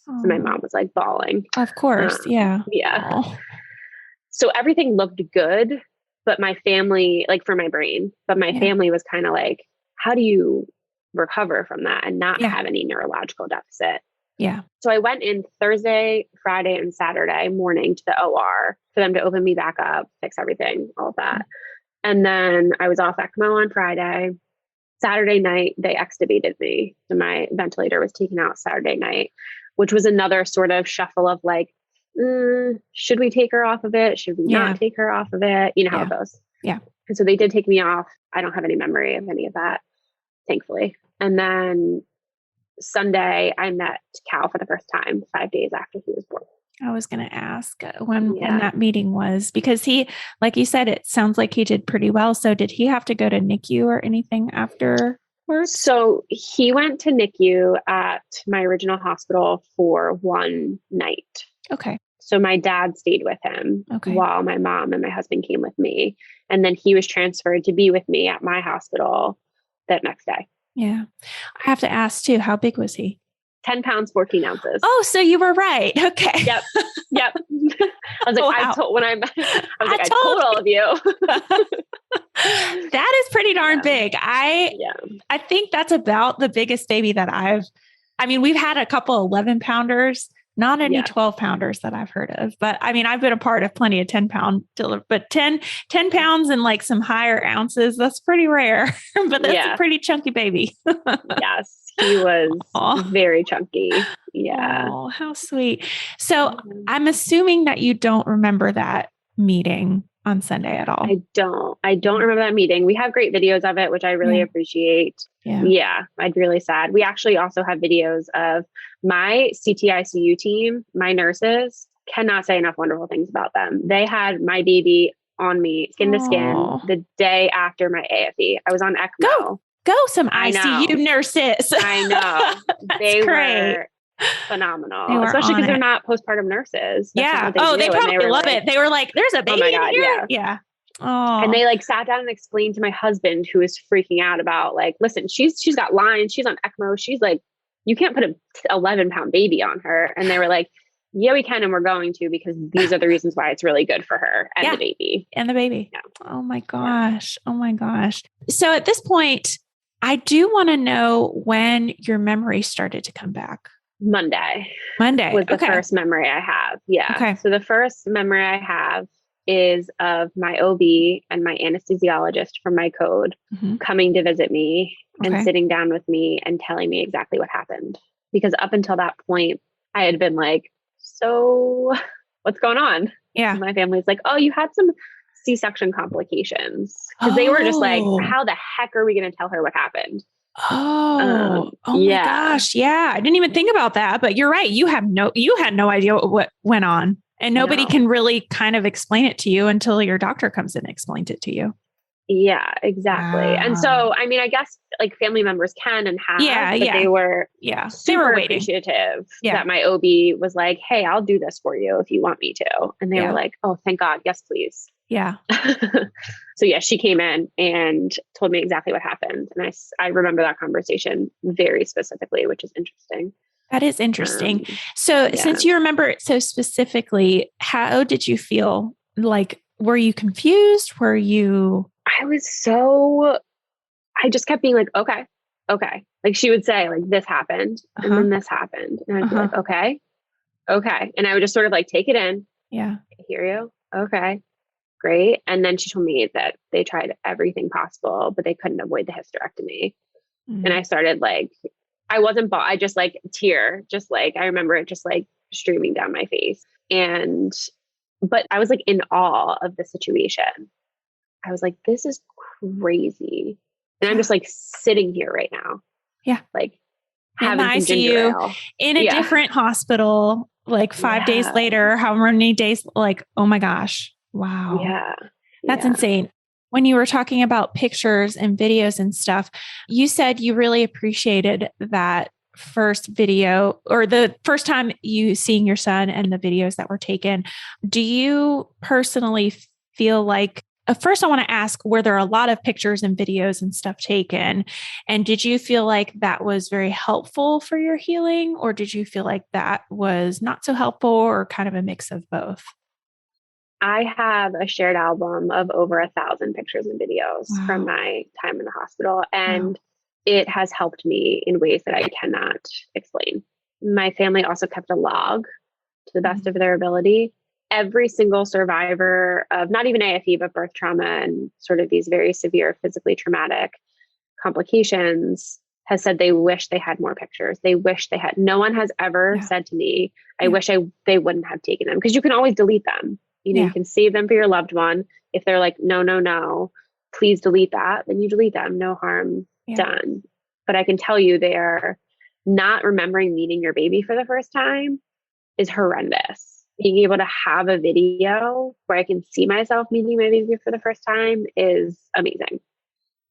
So my mom was like bawling. Of course. Yeah. So everything looked good, but my family, like for my brain, but my family was kind of like, how do you recover from that and not have any neurological deficit? Yeah. So I went in Thursday, Friday, and Saturday morning to the OR for them to open me back up, fix everything, all of that. And then I was off ECMO on Friday. Saturday night, they extubated me. So my ventilator was taken out Saturday night, which was another sort of shuffle of like, should we take her off of it? Should we not take her off of it? You know how it goes. Yeah. And so they did take me off. I don't have any memory of any of that, thankfully. And then Sunday, I met Cal for the first time 5 days after he was born. I was going to ask when that meeting was, because he, like you said, it sounds like he did pretty well. So did he have to go to NICU or anything afterwards? So he went to NICU at my original hospital for one night. Okay. So my dad stayed with him while my mom and my husband came with me. And then he was transferred to be with me at my hospital that next day. Yeah. I have to ask too, how big was he? 10 pounds, 14 ounces. Oh, so you were right. Okay. Yep. I was like, Wow. I told all of you. That is pretty darn big. I think that's about the biggest baby that we've had a couple 11 pounders, not any 12 pounders that I've heard of, but I mean, I've been a part of plenty of 10 pound, but 10 pounds and like some higher ounces, that's pretty rare, but that's a pretty chunky baby. Yes. He was very chunky. Yeah. Oh, how sweet. So I'm assuming that you don't remember that meeting on Sunday at all. I don't remember that meeting. We have great videos of it, which I really appreciate. Yeah. I'd be really sad. We actually also have videos of my CTICU team. My nurses cannot say enough wonderful things about them. They had my baby on me skin to skin the day after my AFE. I was on ECMO. Go some ICU nurses. I know. They were phenomenal, especially because they're not postpartum nurses. That's they probably love it. They were like, there's a baby in here. Yeah. Oh. And they like sat down and explained to my husband, who was freaking out about like, listen, she's got lines. She's on ECMO. She's like, you can't put a 11-pound baby on her. And they were like, yeah, we can. And we're going to, because these are the reasons why it's really good for her and the baby. Yeah. Oh my gosh. Oh my gosh. So at this point, I do want to know when your memory started to come back. Monday was the first memory I have. Yeah. Okay. So the first memory I have is of my OB and my anesthesiologist from my code coming to visit me and sitting down with me and telling me exactly what happened. Because up until that point, I had been like, so what's going on? Yeah. And my family's like, oh, you had some C-section complications. Because they were just like, how the heck are we going to tell her what happened? Oh my gosh. Yeah. I didn't even think about that, but you're right. You had no idea what went on, and nobody can really kind of explain it to you until your doctor comes in and explains it to you. Yeah, exactly. And so, I mean, I guess like family members can and have, but they were super appreciative that my OB was like, hey, I'll do this for you if you want me to. And they were like, oh, thank God. Yes, please. Yeah. So she came in and told me exactly what happened. And I remember that conversation very specifically, which is interesting. That is interesting. So since you remember it so specifically, how did you feel? Like, were you confused? Were you... I just kept being like, okay. Like she would say like, this happened and then this happened. And I'd be like, okay. And I would just sort of like take it in. Yeah. I hear you. Okay, great. And then she told me that they tried everything possible, but they couldn't avoid the hysterectomy. And I started like, I just like tear, just like, I remember it just like streaming down my face. And But I was like in awe of the situation. I was like, this is crazy. And I'm just like sitting here right now. Yeah. Like In the having some ginger ICU, ale. in a different hospital, like 5 days later, however many days, like, oh my gosh. Wow. Yeah. That's insane. When you were talking about pictures and videos and stuff, you said you really appreciated that first video or the first time you seeing your son and the videos that were taken. Do you personally feel like, first I want to ask, were there a lot of pictures and videos and stuff taken? And did you feel like that was very helpful for your healing? Or did you feel like that was not so helpful or kind of a mix of both? I have a shared album of over 1,000 pictures and videos from my time in the hospital, and it has helped me in ways that I cannot explain. My family also kept a log to the best of their ability. Every single survivor of not even AFE, but birth trauma and sort of these very severe physically traumatic complications has said they wish they had more pictures. They wish they had. No one has ever said to me, I wish they wouldn't have taken them, because you can always delete them. You know, you can save them for your loved one. If they're like, no, please delete that, then you delete them. No harm done. But I can tell you, they're not remembering meeting your baby for the first time is horrendous. Being able to have a video where I can see myself meeting my baby for the first time is amazing.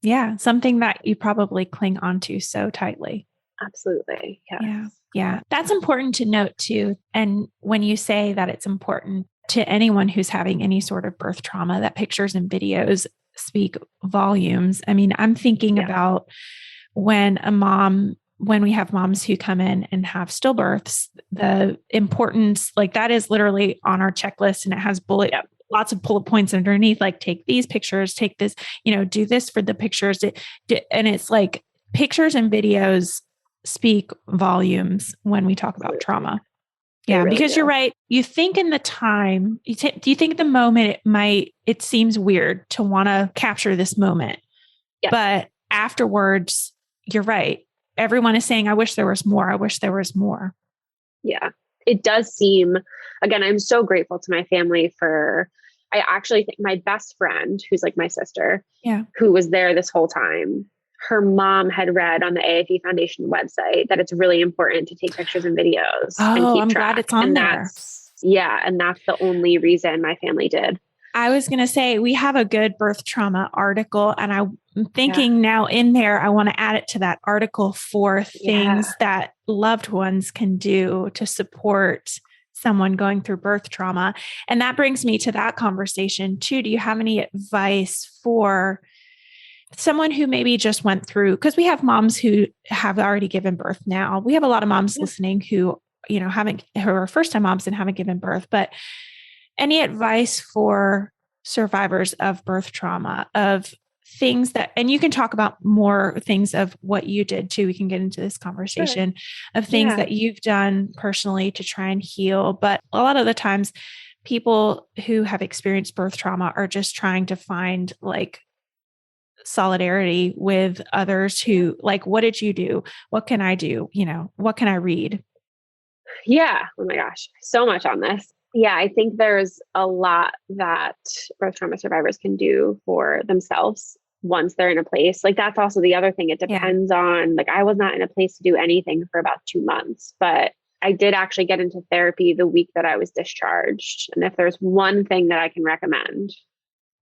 Yeah. Something that you probably cling onto so tightly. Absolutely. Yes. Yeah. That's important to note too. And when you say that it's important to anyone who's having any sort of birth trauma, that pictures and videos speak volumes. I mean, I'm thinking about when we have moms who come in and have stillbirths, the importance, like that is literally on our checklist, and it has lots of bullet points underneath, like take these pictures, take this, do this for the pictures. And it's like pictures and videos speak volumes when we talk about trauma. Yeah, really because you're right. You think in the time, do you think at the moment it seems weird to want to capture this moment, but afterwards, you're right. Everyone is saying, I wish there was more. I wish there was more. Yeah, it does seem, again, I'm so grateful to my family I actually think my best friend, who's like my sister, who was there this whole time, her mom had read on the AFE Foundation website that it's really important to take pictures and videos and keep I'm track. glad it's on there. And that's the only reason my family did. I was going to say, we have a good birth trauma article, and I'm thinking now in there, I want to add it to that article for things that loved ones can do to support someone going through birth trauma. And that brings me to that conversation too. Do you have any advice for someone who maybe just went through, because we have moms who have already given birth now. We have a lot of moms listening who, who are first time moms and haven't given birth, but any advice for survivors of birth trauma, of things that, and you can talk about more things of what you did too. We can get into this conversation of things that you've done personally to try and heal. But a lot of the times people who have experienced birth trauma are just trying to find like solidarity with others who like, what did you do? What can I do? What can I read? Yeah. Oh my gosh. So much on this. Yeah. I think there's a lot that birth trauma survivors can do for themselves once they're in a place. Like that's also the other thing. It depends on, like, I was not in a place to do anything for about 2 months, but I did actually get into therapy the week that I was discharged. And if there's one thing that I can recommend,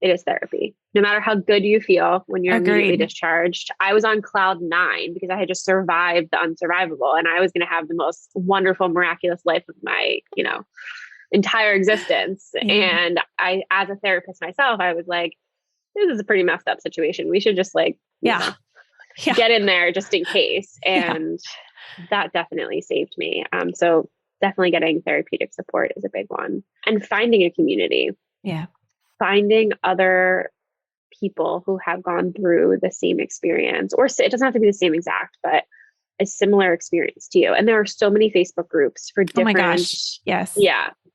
it is therapy. No matter how good you feel when you're immediately discharged. I was on cloud 9 because I had just survived the unsurvivable, and I was going to have the most wonderful, miraculous life of my, entire existence. And I, as a therapist myself, I was like, this is a pretty messed up situation. We should just get in there just in case. And that definitely saved me. So definitely getting therapeutic support is a big one, and finding a community. Yeah. Finding other people who have gone through the same experience, or it doesn't have to be the same exact, but a similar experience to you. And there are so many Facebook groups for different,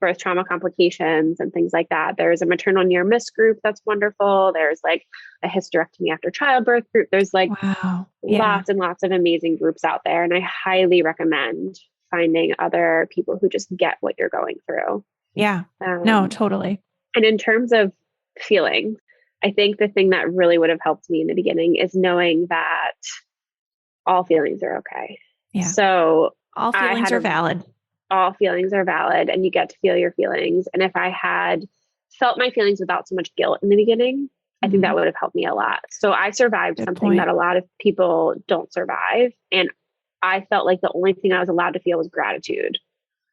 birth trauma complications and things like that. There's a maternal near miss group that's wonderful. There's like a hysterectomy after childbirth group. There's like lots and lots of amazing groups out there. And I highly recommend finding other people who just get what you're going through. Yeah. No, totally. And in terms of feelings, I think the thing that really would have helped me in the beginning is knowing that all feelings are okay. Yeah. So all feelings are valid. All feelings are valid, and you get to feel your feelings. And if I had felt my feelings without so much guilt in the beginning, I think that would have helped me a lot. So I survived something that a lot of people don't survive. And I felt like the only thing I was allowed to feel was gratitude.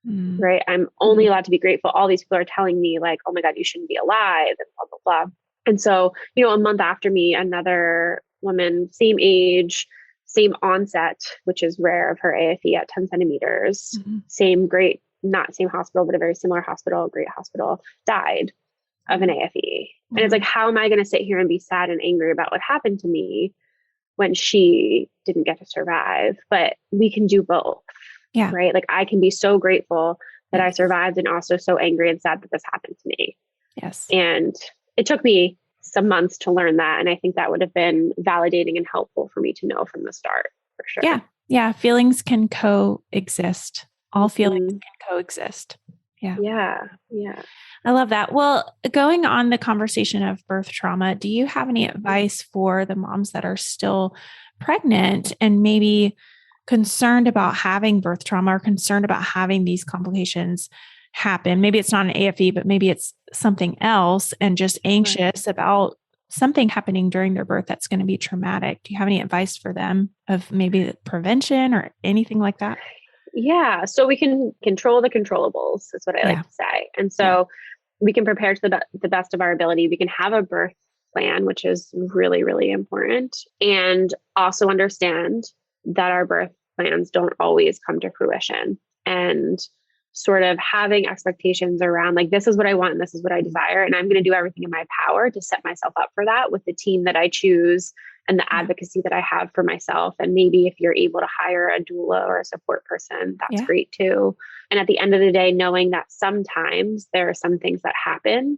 Right. I'm only allowed to be grateful. All these people are telling me like, oh my God, you shouldn't be alive and blah, blah, blah. And so, a month after me, another woman, same age, same onset, which is rare, of her AFE at 10 centimeters, not same hospital, but a very similar hospital, great hospital, died of an AFE. And it's like, how am I going to sit here and be sad and angry about what happened to me when she didn't get to survive? But we can do both. Yeah. Right. Like I can be so grateful that I survived and also so angry and sad that this happened to me. Yes. And it took me some months to learn that. And I think that would have been validating and helpful for me to know from the start, for sure. Yeah. Yeah. Feelings can coexist. All feelings can coexist. Yeah. Yeah. Yeah. I love that. Well, going on the conversation of birth trauma, do you have any advice for the moms that are still pregnant and maybe concerned about having birth trauma or concerned about having these complications happen? Maybe it's not an AFE, but maybe it's something else, and just anxious about something happening during their birth that's going to be traumatic. Do you have any advice for them of maybe prevention or anything like that? Yeah. So we can control the controllables, is what I like to say. And so we can prepare to the best of our ability. We can have a birth plan, which is really, really important, and also understand that our birth plans don't always come to fruition, and sort of having expectations around like, this is what I want and this is what I desire. And I'm going to do everything in my power to set myself up for that with the team that I choose and the advocacy that I have for myself. And maybe if you're able to hire a doula or a support person, that's great too. And at the end of the day, knowing that sometimes there are some things that happen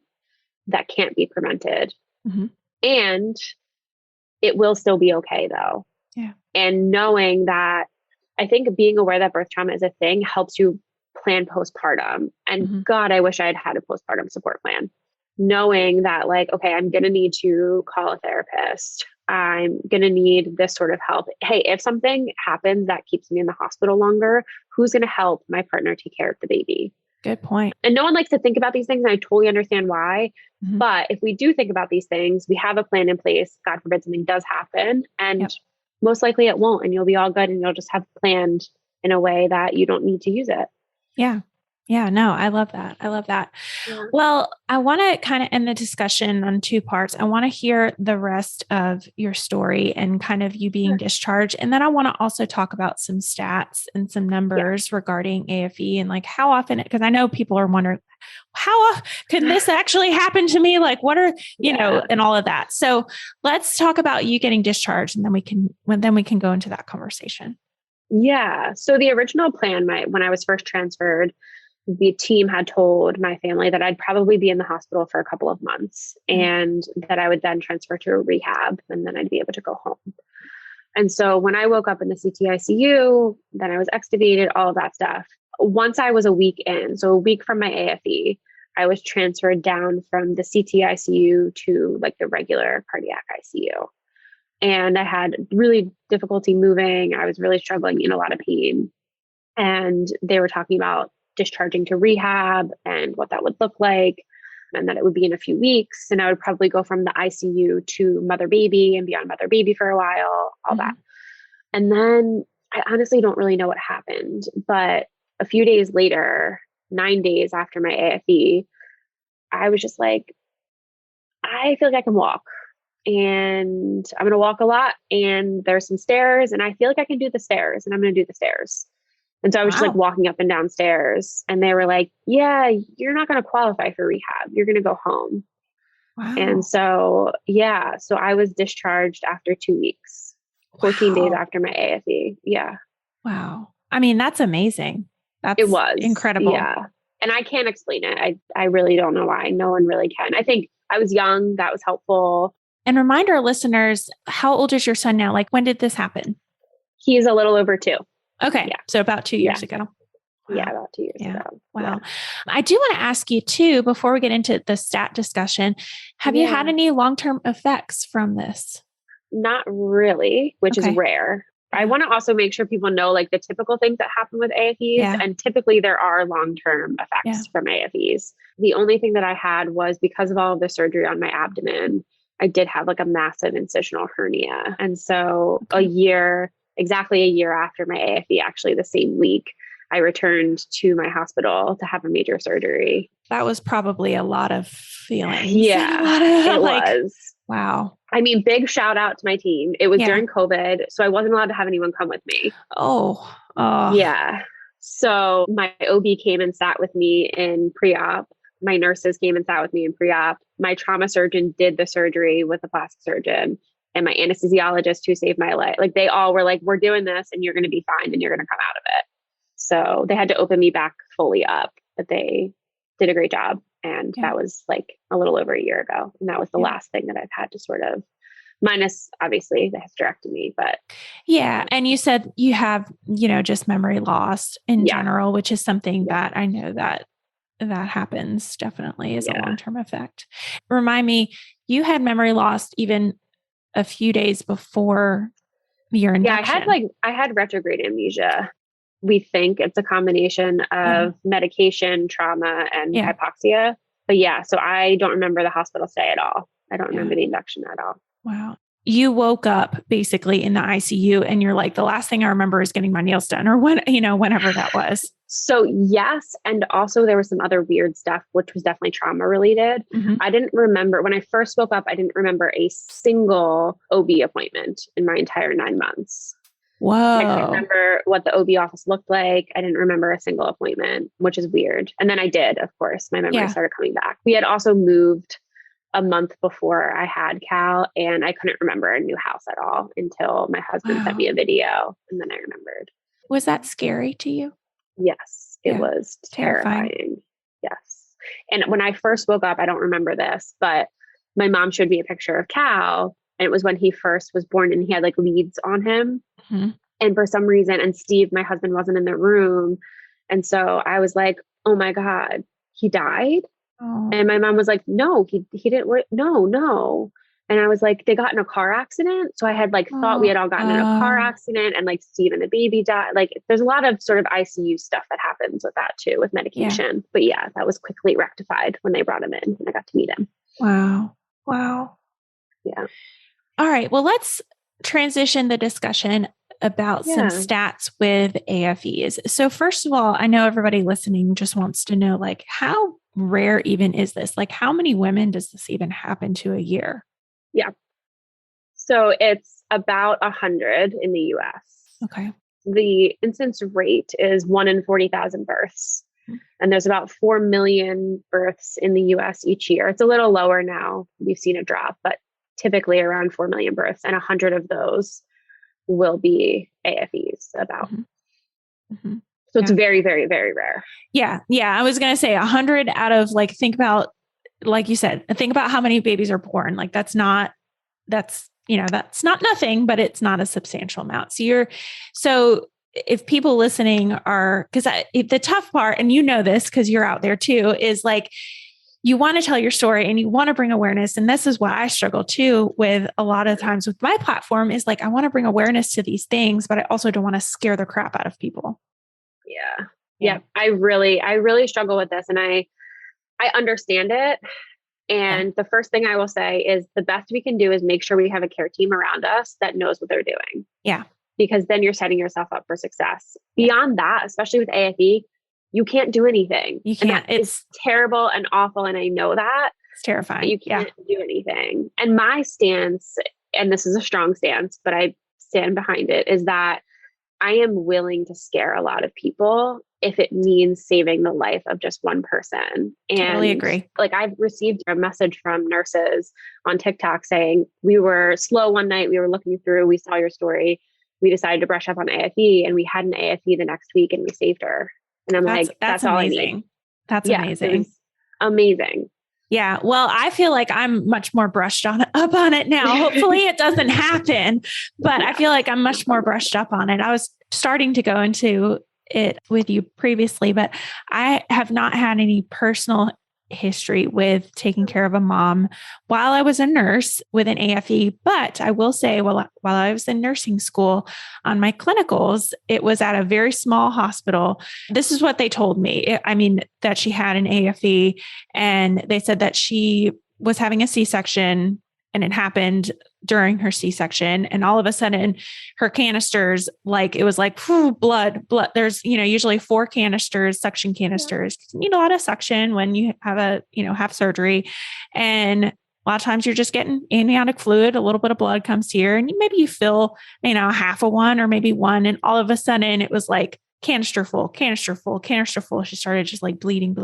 that can't be prevented, and it will still be okay though. Yeah. And knowing that, I think being aware that birth trauma is a thing helps you plan postpartum. And God, I wish I had had a postpartum support plan. Knowing that like, okay, I'm going to need to call a therapist. I'm going to need this sort of help. Hey, if something happens that keeps me in the hospital longer, who's going to help my partner take care of the baby? Good point. And no one likes to think about these things. And I totally understand why. But if we do think about these things, we have a plan in place. God forbid something does happen. And most likely it won't. And you'll be all good. And you'll just have planned in a way that you don't need to use it. Yeah. Yeah. No, I love that. I love that. Yeah. Well, I want to kind of end the discussion on two parts. I want to hear the rest of your story and kind of you being discharged. And then I want to also talk about some stats and some numbers regarding AFE and like how often, because I know people are wondering, how can this actually happen to me? Like, what are, you know, and all of that. So let's talk about you getting discharged, and then we can go into that conversation. Yeah. So the original plan, when I was first transferred, the team had told my family that I'd probably be in the hospital for a couple of months and that I would then transfer to a rehab and then I'd be able to go home. And so when I woke up in the CT-ICU, then I was extubated, all of that stuff. Once I was a week in, so a week from my AFE, I was transferred down from the CT-ICU to like the regular cardiac ICU. And I had really difficulty moving. I was really struggling, in a lot of pain. And they were talking about discharging to rehab and what that would look like, and that it would be in a few weeks. And I would probably go from the ICU to mother baby and be on mother baby for a while, all that. And then I honestly don't really know what happened, but a few days later, 9 days after my AFE, I was just like, I feel like I can walk. And I'm going to walk a lot, and there's some stairs, and I feel like I can do the stairs, and I'm going to do the stairs. And so I was just like walking up and down stairs, and they were like, yeah, you're not going to qualify for rehab. You're going to go home. Wow. And so, so I was discharged after 2 weeks, 14 days after my AFE. Yeah. Wow. I mean, that's amazing. It was incredible. Yeah. And I can't explain it. I really don't know why. No one really can. I think I was young. That was helpful. And remind our listeners, how old is your son now? Like, when did this happen? He's a little over 2. Okay. Yeah. So about 2 years ago. Yeah, about 2 years ago. Wow. Yeah. I do want to ask you too, before we get into the stat discussion, have you had any long-term effects from this? Not really, which is rare. I want to also make sure people know like the typical things that happen with AFEs. And typically there are long-term effects from AFEs. The only thing that I had was because of all of the surgery on my abdomen, I did have like a massive incisional hernia. And so exactly a year after my AFE, actually the same week, I returned to my hospital to have a major surgery. That was probably a lot of feelings. Yeah, it was. Wow. I mean, big shout out to my team. It was during COVID, so I wasn't allowed to have anyone come with me. Oh. Yeah. So my OB came and sat with me in pre-op. My nurses came and sat with me in pre-op. My trauma surgeon did the surgery with the plastic surgeon, and my anesthesiologist who saved my life. Like they all were like, we're doing this and you're going to be fine and you're going to come out of it. So they had to open me back fully up, but they did a great job. And that was like a little over a year ago. And that was the last thing that I've had to sort of, minus obviously the hysterectomy, but. Yeah. And you said you have, just memory loss in general, which is something that I know that happens definitely as a long-term effect. Remind me, you had memory loss even a few days before your induction. Yeah, I had retrograde amnesia. We think it's a combination of medication, trauma, and hypoxia. But so I don't remember the hospital stay at all. I don't remember the induction at all. Wow. You woke up basically in the ICU and you're like, the last thing I remember is getting my nails done or whenever that was. So yes. And also there was some other weird stuff, which was definitely trauma related. Mm-hmm. I didn't remember when I first woke up, I didn't remember a single OB appointment in my entire 9 months. Whoa. I couldn't remember what the OB office looked like. I didn't remember a single appointment, which is weird. And then I did, of course, my memory started coming back. We had also moved a month before I had Cal, and I couldn't remember a new house at all until my husband sent me a video, and then I remembered. Was that scary to you? Yes, it was terrifying. Yes. And when I first woke up, I don't remember this, but my mom showed me a picture of Cal. And it was when he first was born and he had like leads on him. Mm-hmm. And for some reason, and Steve, my husband, wasn't in the room. And so I was like, oh my God, he died. Oh. And my mom was like, no, he didn't. No. And I was like, they got in a car accident. So I had like thought we had all gotten in a car accident and like Steve and the baby died. Like there's a lot of sort of ICU stuff that happens with that too, with medication. But that was quickly rectified when they brought him in and I got to meet him. Wow. Yeah. All right. Well, let's transition the discussion about some stats with AFEs. So first of all, I know everybody listening just wants to know, like, how rare even is this? Like, how many women does this even happen to a year? Yeah. So it's about 100 in the US. Okay. The incidence rate is 1 in 40,000 births. And there's about 4 million births in the US each year. It's a little lower now. We've seen a drop, but typically around 4 million births, and 100 of those will be AFEs about. Mm-hmm. Mm-hmm. So it's very, very, very rare. Yeah. I was going to say 100 out of like, think about, like you said, think about how many babies are born. Like that's not nothing, but it's not a substantial amount. So if people listening are, because the tough part, and you know this because you're out there too, is like, you want to tell your story and you want to bring awareness. And this is what I struggle too with a lot of times with my platform is like, I want to bring awareness to these things, but I also don't want to scare the crap out of people. Yeah. I really struggle with this and I understand it. And the first thing I will say is the best we can do is make sure we have a care team around us that knows what they're doing. Yeah. Because then you're setting yourself up for success. Beyond that, especially with AFE, you can't do anything. You can't. It's terrible and awful. And I know that. It's terrifying. You can't do anything. And my stance, and this is a strong stance, but I stand behind it, is that I am willing to scare a lot of people if it means saving the life of just one person. And totally agree. Like I've received a message from nurses on TikTok saying, we were slow one night, we were looking through, we saw your story, we decided to brush up on AFE and we had an AFE the next week and we saved her. And I'm that's all amazing. I need. That's amazing. Amazing. Yeah. Well, I feel like I'm much more brushed up on it now. Hopefully it doesn't happen, but I feel like I'm much more brushed up on it. I was starting to go into it with you previously, but I have not had any personal history with taking care of a mom while I was a nurse with an AFE. But I will say, while I was in nursing school on my clinicals, it was at a very small hospital. This is what they told me. That she had an AFE, and they said that she was having a C-section, and it happened during her C-section. And all of a sudden her canisters, it was like, blood. There's, usually 4 canisters, suction canisters. You need a lot of suction when you have surgery. And a lot of times you're just getting amniotic fluid, a little bit of blood comes here, and maybe you fill, half of one or maybe one. And all of a sudden it was like canister full, canister full, canister full. She started just like bleeding.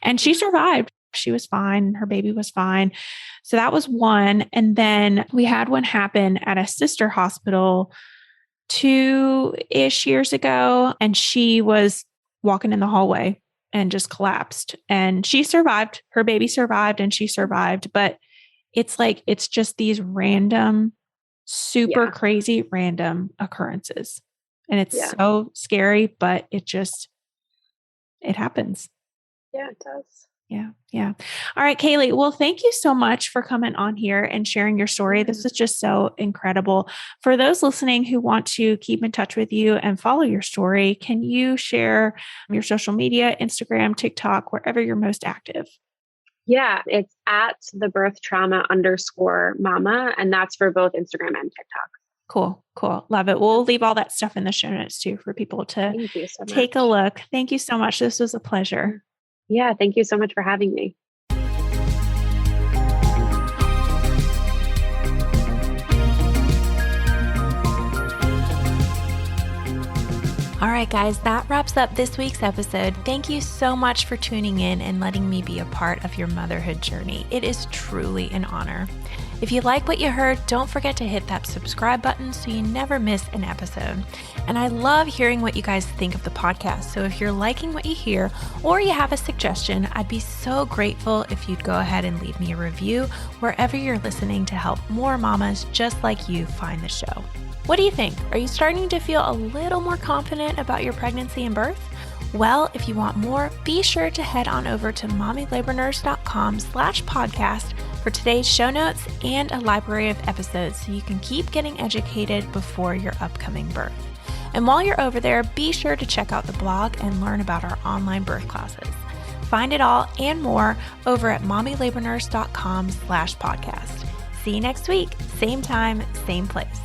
And she survived. She was fine. Her baby was fine. So that was one. And then we had one happen at a sister hospital 2-ish years ago. And she was walking in the hallway and just collapsed. And she survived. Her baby survived and she survived. But it's just these random, super crazy random occurrences. And it's so scary, but it happens. Yeah, it does. Yeah. All right, Kayleigh. Well, thank you so much for coming on here and sharing your story. This is just so incredible. For those listening who want to keep in touch with you and follow your story, can you share your social media, Instagram, TikTok, wherever you're most active? Yeah, it's at @theBirthTrauma_mama. And that's for both Instagram and TikTok. Cool. Love it. We'll leave all that stuff in the show notes too for people to take a look. Thank you so much. This was a pleasure. Yeah, thank you so much for having me. All right, guys, that wraps up this week's episode. Thank you so much for tuning in and letting me be a part of your motherhood journey. It is truly an honor. If you like what you heard, don't forget to hit that subscribe button so you never miss an episode. And I love hearing what you guys think of the podcast. So if you're liking what you hear or you have a suggestion, I'd be so grateful if you'd go ahead and leave me a review wherever you're listening to help more mamas just like you find the show. What do you think? Are you starting to feel a little more confident about your pregnancy and birth? Well, if you want more, be sure to head on over to mommylabornurse.com/podcast for today's show notes and a library of episodes so you can keep getting educated before your upcoming birth. And while you're over there, be sure to check out the blog and learn about our online birth classes. Find it all and more over at mommylabornurse.com/podcast. See you next week, same time, same place.